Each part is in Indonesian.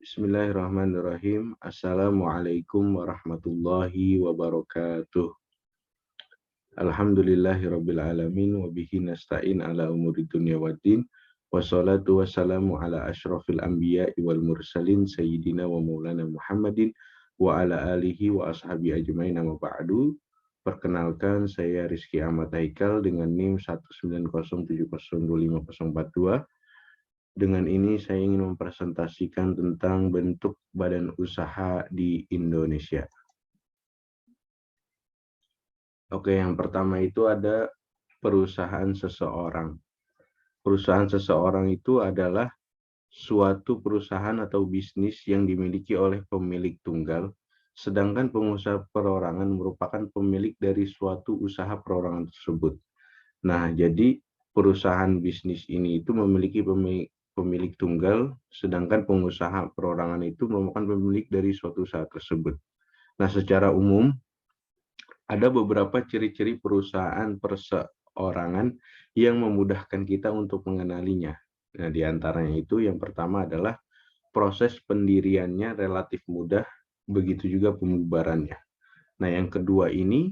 Bismillahirrahmanirrahim. Assalamualaikum warahmatullahi wabarakatuh. Alhamdulillahirabbil alamin wa bihi nasta'in ala umuri dunya waddin. Wassalatu wassalamu ala asyrafil anbiya'i wal mursalin sayyidina wa maulana Muhammadin wa ala alihi wa ashabi ajmain amma ba'du. Perkenalkan, saya Rizky Ahmad Haikal dengan NIM 190702542. Dengan ini saya ingin mempresentasikan tentang bentuk badan usaha di Indonesia. Oke, yang pertama itu ada perusahaan seseorang. Perusahaan seseorang itu adalah suatu perusahaan atau bisnis yang dimiliki oleh pemilik tunggal, sedangkan pengusaha perorangan merupakan pemilik dari suatu usaha perorangan tersebut. Nah, jadi perusahaan bisnis ini itu memiliki pemilik tunggal, sedangkan pengusaha perorangan itu merupakan pemilik dari suatu usaha tersebut. Nah, secara umum, ada beberapa ciri-ciri perusahaan perseorangan yang memudahkan kita untuk mengenalinya. Nah, di antaranya itu yang pertama adalah proses pendiriannya relatif mudah, begitu juga pembubarannya. Nah, yang kedua ini,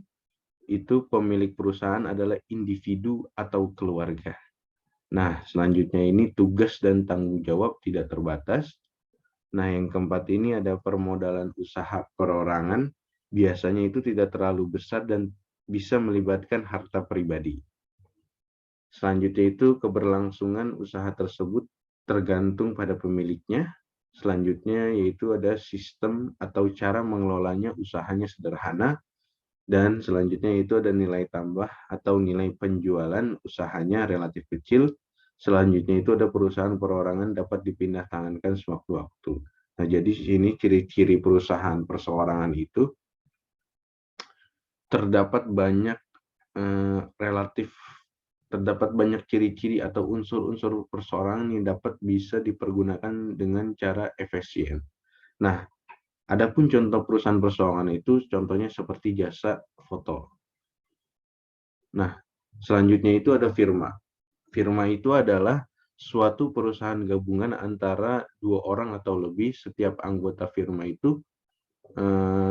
itu pemilik perusahaan adalah individu atau keluarga. Nah, selanjutnya ini tugas dan tanggung jawab tidak terbatas. Nah, yang keempat ini ada permodalan usaha perorangan. Biasanya itu tidak terlalu besar dan bisa melibatkan harta pribadi. Selanjutnya itu keberlangsungan usaha tersebut tergantung pada pemiliknya. Selanjutnya yaitu ada sistem atau cara mengelolanya usahanya sederhana. Dan selanjutnya itu ada nilai tambah atau nilai penjualan usahanya relatif kecil. Selanjutnya itu ada perusahaan perorangan dapat dipindah tangankan sewaktu-waktu. Nah, jadi ini ciri-ciri perusahaan perseorangan itu terdapat banyak terdapat banyak ciri-ciri atau unsur-unsur perseorangan yang dapat bisa dipergunakan dengan cara efisien. Nah, adapun contoh perusahaan perseorangan itu contohnya seperti jasa foto. Nah, selanjutnya itu ada firma. Firma itu adalah suatu perusahaan gabungan antara dua orang atau lebih. Setiap anggota firma itu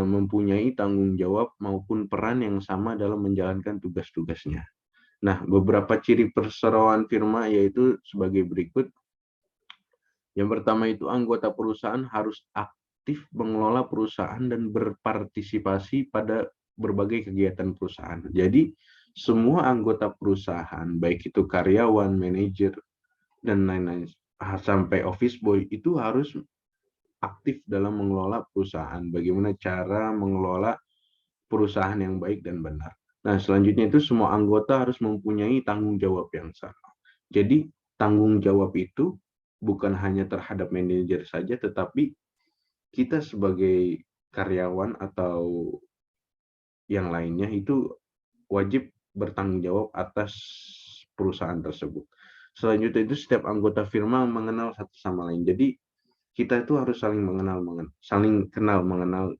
mempunyai tanggung jawab maupun peran yang sama dalam menjalankan tugas-tugasnya. Nah, beberapa ciri perseroan firma yaitu sebagai berikut. Yang pertama itu anggota perusahaan harus aktif mengelola perusahaan dan berpartisipasi pada berbagai kegiatan perusahaan. Jadi, semua anggota perusahaan, baik itu karyawan, manajer, dan lain-lain, sampai office boy, itu harus aktif dalam mengelola perusahaan. Bagaimana cara mengelola perusahaan yang baik dan benar. Nah, selanjutnya itu semua anggota harus mempunyai tanggung jawab yang sama. Jadi, tanggung jawab itu bukan hanya terhadap manajer saja, tetapi kita sebagai karyawan atau yang lainnya itu wajib bertanggung jawab atas perusahaan tersebut. Selanjutnya itu setiap anggota firma mengenal satu sama lain. Jadi kita itu harus saling kenal mengenal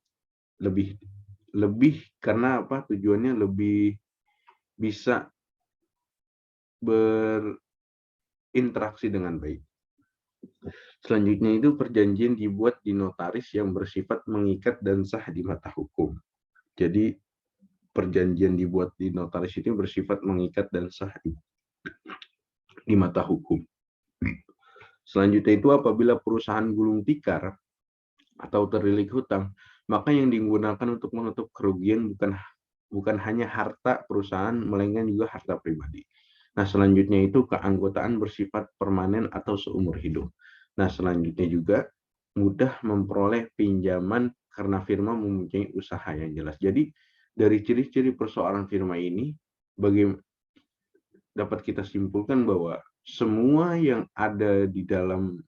lebih karena apa? Tujuannya lebih bisa berinteraksi dengan baik. Selanjutnya itu perjanjian dibuat di notaris yang bersifat mengikat dan sah di mata hukum. Jadi perjanjian dibuat di notaris itu bersifat mengikat dan sah di mata hukum. Selanjutnya itu apabila perusahaan gulung tikar atau terlilit hutang, maka yang digunakan untuk menutup kerugian bukan hanya harta perusahaan, melainkan juga harta pribadi. Nah, selanjutnya itu keanggotaan bersifat permanen atau seumur hidup. Nah, selanjutnya juga mudah memperoleh pinjaman karena firma mempunyai usaha yang jelas. Jadi, dari ciri-ciri persoalan firma ini, dapat kita simpulkan bahwa semua yang ada di dalam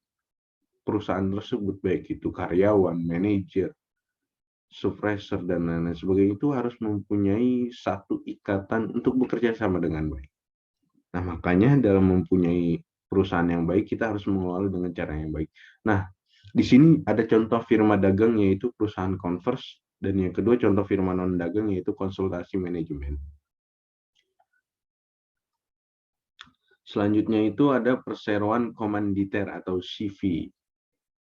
perusahaan tersebut, baik itu karyawan, manajer, supervisor, dan lain-lain sebagainya, itu harus mempunyai satu ikatan untuk bekerja sama dengan baik. Nah, makanya dalam mempunyai perusahaan yang baik, kita harus mengelola dengan cara yang baik. Nah, di sini ada contoh firma dagang yaitu perusahaan Converse, dan yang kedua contoh firma non-dagang yaitu konsultasi manajemen. Selanjutnya itu ada perseroan komanditer atau CV.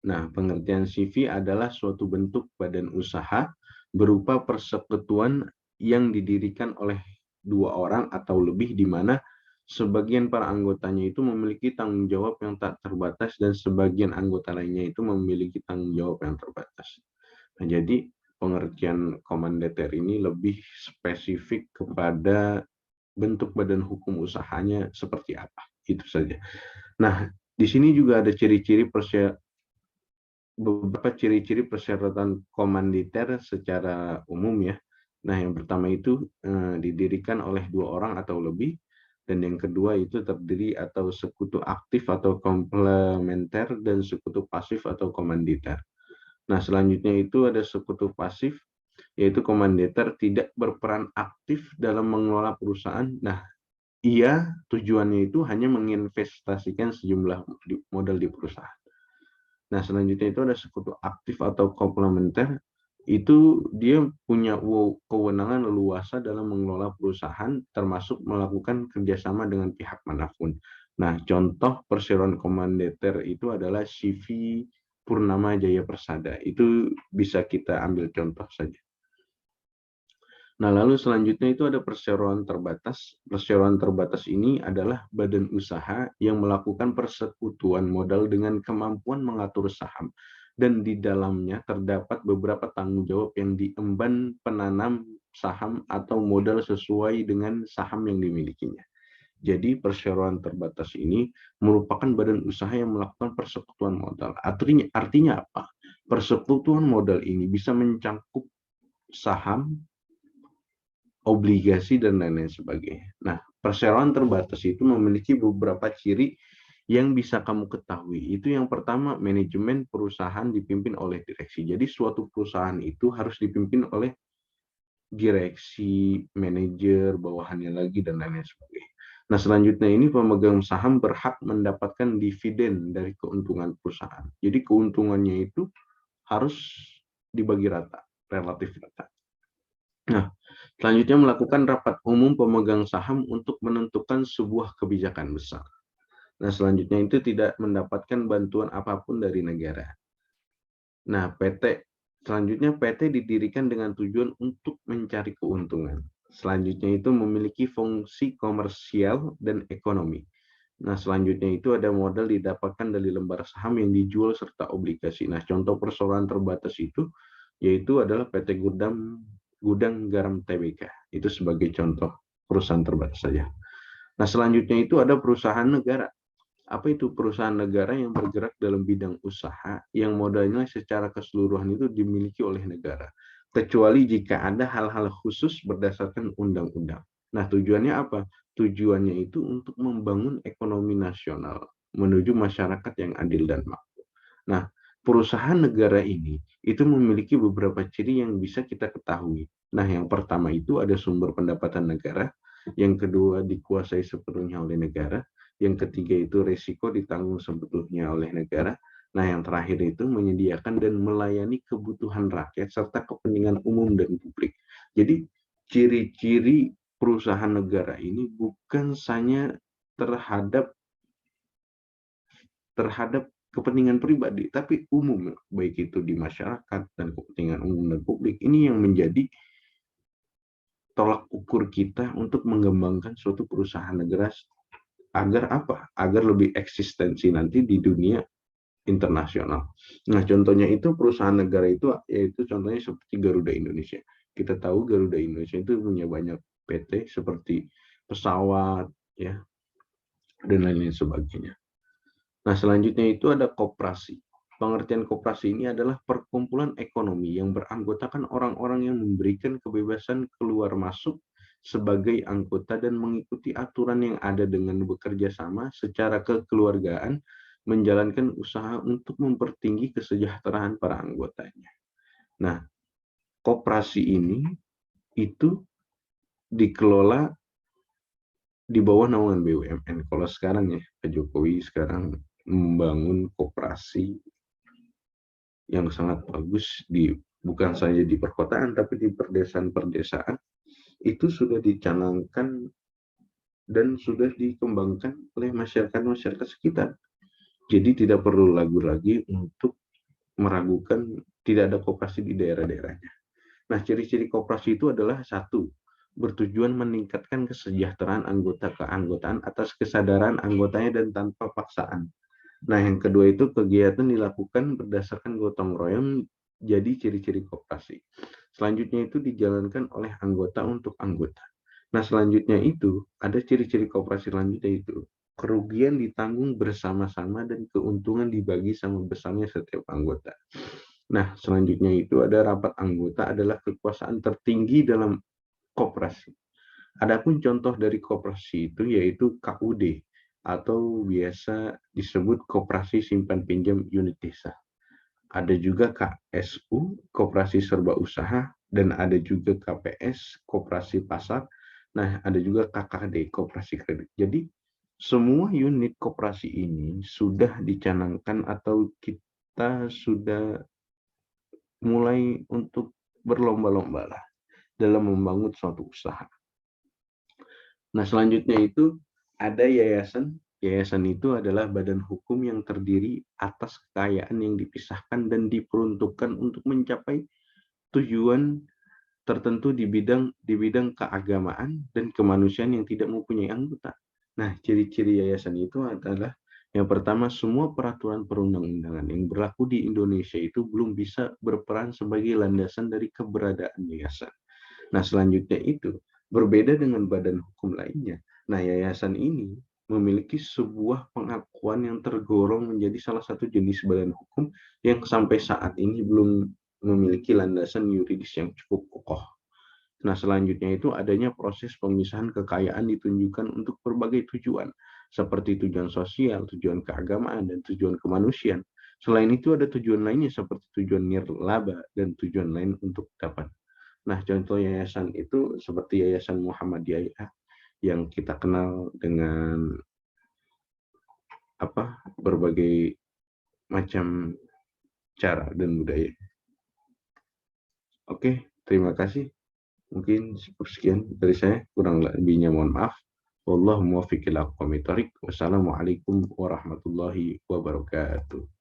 Nah, pengertian CV adalah suatu bentuk badan usaha berupa persekutuan yang didirikan oleh dua orang atau lebih, di mana sebagian para anggotanya itu memiliki tanggung jawab yang tak terbatas dan sebagian anggota lainnya itu memiliki tanggung jawab yang terbatas. Nah, jadi pengertian komandeter ini lebih spesifik kepada bentuk badan hukum usahanya seperti apa. Itu saja. Nah, di sini juga ada beberapa ciri-ciri persyaratan komanditer secara umum ya. Nah, yang pertama itu didirikan oleh dua orang atau lebih, dan yang kedua itu terdiri atau sekutu aktif atau komplementer dan sekutu pasif atau komanditer. Nah, selanjutnya itu ada sekutu pasif, yaitu komanditer tidak berperan aktif dalam mengelola perusahaan. Nah, ia tujuannya itu hanya menginvestasikan sejumlah modal di perusahaan. Nah, selanjutnya itu ada sekutu aktif atau komplementer. Itu dia punya kewenangan leluasa dalam mengelola perusahaan, termasuk melakukan kerjasama dengan pihak manapun. Nah, contoh perseroan komanditer itu adalah CV Purnama Jaya Persada. Itu bisa kita ambil contoh saja. Nah, lalu selanjutnya itu ada perseroan terbatas. Perseroan terbatas ini adalah badan usaha yang melakukan persekutuan modal dengan kemampuan mengatur saham. Dan di dalamnya terdapat beberapa tanggung jawab yang diemban penanam saham atau modal sesuai dengan saham yang dimilikinya. Jadi perseroan terbatas ini merupakan badan usaha yang melakukan persekutuan modal. Artinya apa? Persekutuan modal ini bisa mencakup saham, obligasi, dan lain-lain sebagainya. Nah, perseroan terbatas itu memiliki beberapa ciri yang bisa kamu ketahui. Itu yang pertama, manajemen perusahaan dipimpin oleh direksi. Jadi suatu perusahaan itu harus dipimpin oleh direksi, manajer, bawahannya lagi, dan lain-lain sebagainya. Nah, selanjutnya ini pemegang saham berhak mendapatkan dividen dari keuntungan perusahaan. Jadi keuntungannya itu harus dibagi rata, relatif rata. Nah, selanjutnya melakukan rapat umum pemegang saham untuk menentukan sebuah kebijakan besar. Nah, selanjutnya itu tidak mendapatkan bantuan apapun dari negara. Nah, selanjutnya PT didirikan dengan tujuan untuk mencari keuntungan. Selanjutnya itu memiliki fungsi komersial dan ekonomi. Nah, selanjutnya itu ada modal didapatkan dari lembar saham yang dijual serta obligasi. Nah, contoh persoalan terbatas itu yaitu adalah PT Gudang Garam Tbk. Itu sebagai contoh perusahaan terbatas saja. Nah, selanjutnya itu ada perusahaan negara. Apa itu perusahaan negara? Yang bergerak dalam bidang usaha yang modalnya secara keseluruhan itu dimiliki oleh negara, kecuali jika ada hal-hal khusus berdasarkan undang-undang. Nah, tujuannya apa? Tujuannya itu untuk membangun ekonomi nasional menuju masyarakat yang adil dan makmur. Nah, perusahaan negara ini itu memiliki beberapa ciri yang bisa kita ketahui. Nah, yang pertama itu ada sumber pendapatan negara, yang kedua dikuasai sepenuhnya oleh negara, yang ketiga itu risiko ditanggung sebetulnya oleh negara. Nah, yang terakhir itu menyediakan dan melayani kebutuhan rakyat serta kepentingan umum dan publik. Jadi, ciri-ciri perusahaan negara ini bukan hanya terhadap kepentingan pribadi, tapi umum, baik itu di masyarakat dan kepentingan umum dan publik. Ini yang menjadi tolak ukur kita untuk mengembangkan suatu perusahaan negara. Agar apa? Agar lebih eksistensi nanti di dunia internasional. Nah, contohnya itu perusahaan negara itu, yaitu contohnya seperti Garuda Indonesia. Kita tahu Garuda Indonesia itu punya banyak PT seperti pesawat, ya, dan lain-lain sebagainya. Nah, selanjutnya itu ada koperasi. Pengertian koperasi ini adalah perkumpulan ekonomi yang beranggotakan orang-orang yang memberikan kebebasan keluar masuk sebagai anggota dan mengikuti aturan yang ada dengan bekerja sama secara kekeluargaan, menjalankan usaha untuk mempertinggi kesejahteraan para anggotanya. Nah, koperasi ini itu dikelola di bawah naungan BUMN. Kalau sekarang ya, Pak Jokowi sekarang membangun koperasi yang sangat bagus bukan saja di perkotaan tapi di perdesaan-perdesaan, itu sudah dicanangkan dan sudah dikembangkan oleh masyarakat-masyarakat sekitar. Jadi tidak perlu ragu lagi untuk meragukan tidak ada koperasi di daerah-daerahnya. Nah, ciri-ciri koperasi itu adalah satu, bertujuan meningkatkan kesejahteraan anggota keanggotaan atas kesadaran anggotanya dan tanpa paksaan. Nah, yang kedua itu kegiatan dilakukan berdasarkan gotong royong jadi ciri-ciri koperasi. Selanjutnya itu dijalankan oleh anggota untuk anggota. Nah, selanjutnya itu ada ciri-ciri koperasi selanjutnya itu kerugian ditanggung bersama-sama dan keuntungan dibagi sama besarnya setiap anggota. Nah, selanjutnya itu ada rapat anggota adalah kekuasaan tertinggi dalam koperasi. Adapun contoh dari koperasi itu yaitu KUD atau biasa disebut Koperasi Simpan Pinjam Unit Desa. Ada juga KSU, Koperasi Serba Usaha, dan ada juga KPS, Koperasi Pasar. Nah, ada juga KKD, Koperasi Kredit. Jadi, semua unit koperasi ini sudah dicanangkan atau kita sudah mulai untuk berlomba-lomba lah dalam membangun suatu usaha. Nah, selanjutnya itu ada yayasan. Yayasan itu adalah badan hukum yang terdiri atas kekayaan yang dipisahkan dan diperuntukkan untuk mencapai tujuan tertentu di bidang keagamaan dan kemanusiaan yang tidak mempunyai anggota. Nah, ciri-ciri yayasan itu adalah yang pertama, semua peraturan perundang-undangan yang berlaku di Indonesia itu belum bisa berperan sebagai landasan dari keberadaan yayasan. Nah, selanjutnya itu berbeda dengan badan hukum lainnya. Nah, yayasan ini memiliki sebuah pengakuan yang tergolong menjadi salah satu jenis badan hukum yang sampai saat ini belum memiliki landasan yuridis yang cukup kokoh. Nah, selanjutnya itu adanya proses pemisahan kekayaan ditunjukkan untuk berbagai tujuan, seperti tujuan sosial, tujuan keagamaan, dan tujuan kemanusiaan. Selain itu ada tujuan lainnya seperti tujuan nirlaba dan tujuan lain untuk dapat. Nah, contoh yayasan itu seperti Yayasan Muhammadiyah yang kita kenal dengan berbagai macam cara dan budaya. Oke, terima kasih. Mungkin cukup sekian dari saya, kurang lebihnya mohon maaf. Wallahu muwaffiq ila aqwamit thoriq. Wassalamualaikum warahmatullahi wabarakatuh.